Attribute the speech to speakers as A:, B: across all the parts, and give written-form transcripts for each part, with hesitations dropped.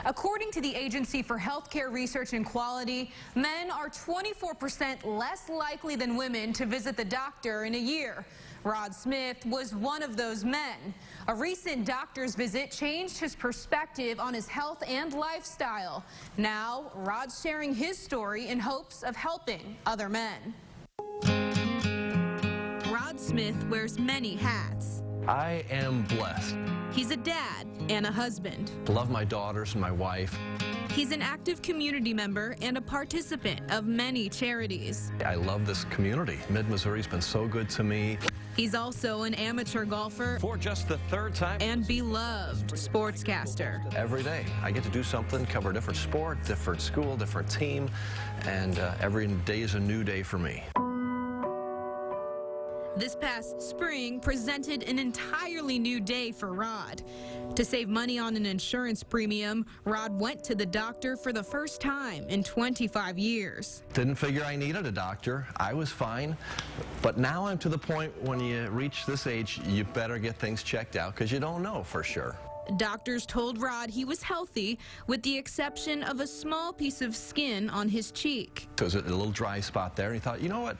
A: According to the Agency for Healthcare Research and Quality, men are 24% less likely than women to visit the doctor in a year. Rod Smith was one of those men. A recent doctor's visit changed his perspective on his health and lifestyle. Now, Rod's sharing his story in hopes of helping other men. Rod Smith wears many hats.
B: I am blessed.
A: He's a dad and a husband.
B: Love my daughters and my wife.
A: He's an active community member and a participant of many charities.
B: I love this community. Mid-Missouri's been so good to me.
A: He's also an amateur golfer
B: For just the third time.
A: and beloved sportscaster.
B: Every day I get to do something, cover a different sport, different school, different team, and every day is a new day for me.
A: This past spring presented an entirely new day for Rod. To save money on an insurance premium, Rod went to the doctor for the first time in 25 years.
B: Didn't figure I needed a doctor. I was fine. But now I'm to the point when you reach this age, you better get things checked out because you don't know for sure.
A: Doctors told Rod he was healthy, with the exception of a small piece of skin on his cheek.
B: So it was a little dry spot there, and he thought, you know what?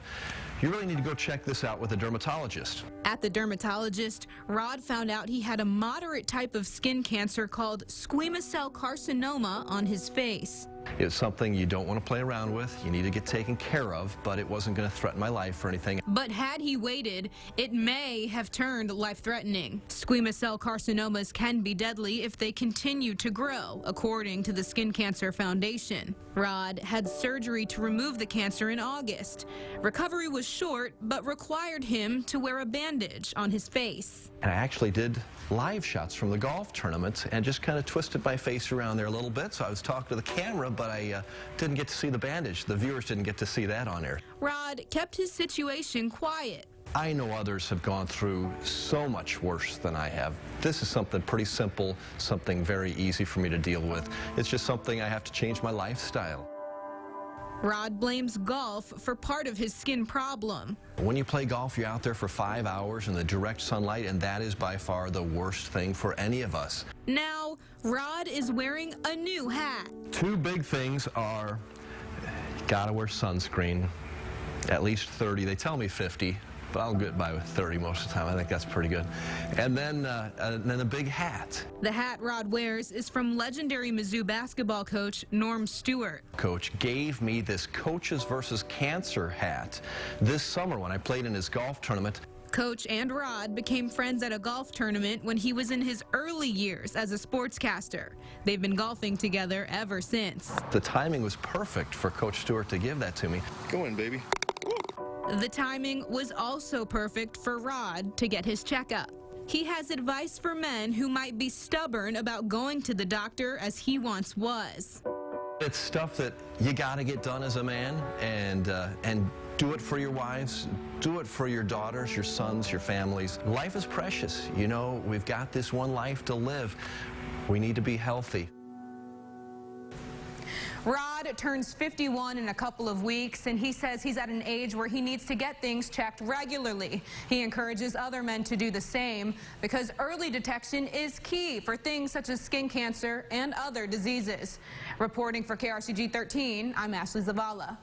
B: You really need to go check this out with a dermatologist.
A: At the dermatologist, Rod found out he had a moderate type of skin cancer called squamous cell carcinoma on his face.
B: It's something you don't want to play around with. You need to get taken care of, but it wasn't going to threaten my life or anything.
A: But had he waited, it may have turned life-threatening. Squamous cell carcinomas can be deadly if they continue to grow, according to the Skin Cancer Foundation. Rod had surgery to remove the cancer in August. Recovery was short, but required him to wear a bandage on his face.
B: And I actually did live shots from the golf tournament and just kind of twisted my face around there a little bit. So I was talking to the camera, but I didn't get to see the bandage. The viewers didn't get to see that on air.
A: Rod kept his situation quiet.
B: I know others have gone through so much worse than I have. This is something pretty simple, something very easy for me to deal with. It's just something I have to change my lifestyle.
A: Rod blames golf for part of his skin problem.
B: When you play golf, you're out there for 5 hours in the direct sunlight, and that is by far the worst thing for any of us.
A: Now, Rod is wearing a new hat.
B: Two big things are, gotta wear sunscreen, at least 30. They tell me 50. But I'll get by with 30 most of the time. I think that's pretty good. And then a big hat.
A: The hat Rod wears is from legendary Mizzou basketball coach Norm Stewart.
B: Coach gave me this Coaches versus Cancer hat this summer when I played in his golf tournament.
A: Coach and Rod became friends at a golf tournament when he was in his early years as a sportscaster. They've been golfing together ever since.
B: The timing was perfect for Coach Stewart to give that to me.
C: Go in, baby.
A: The timing was also perfect for Rod to get his checkup. He has advice for men who might be stubborn about going to the doctor as he once was.
B: It's stuff that you got to get done as a man, and do it for your wives, do it for your daughters, your sons, your families. Life is precious. You know, we've got this one life to live. We need to be healthy.
A: Rod turns 51 in a couple of weeks, and he says he's at an age where he needs to get things checked regularly. He encourages other men to do the same because early detection is key for things such as skin cancer and other diseases. Reporting for KRCG 13, I'm Ashley Zavala.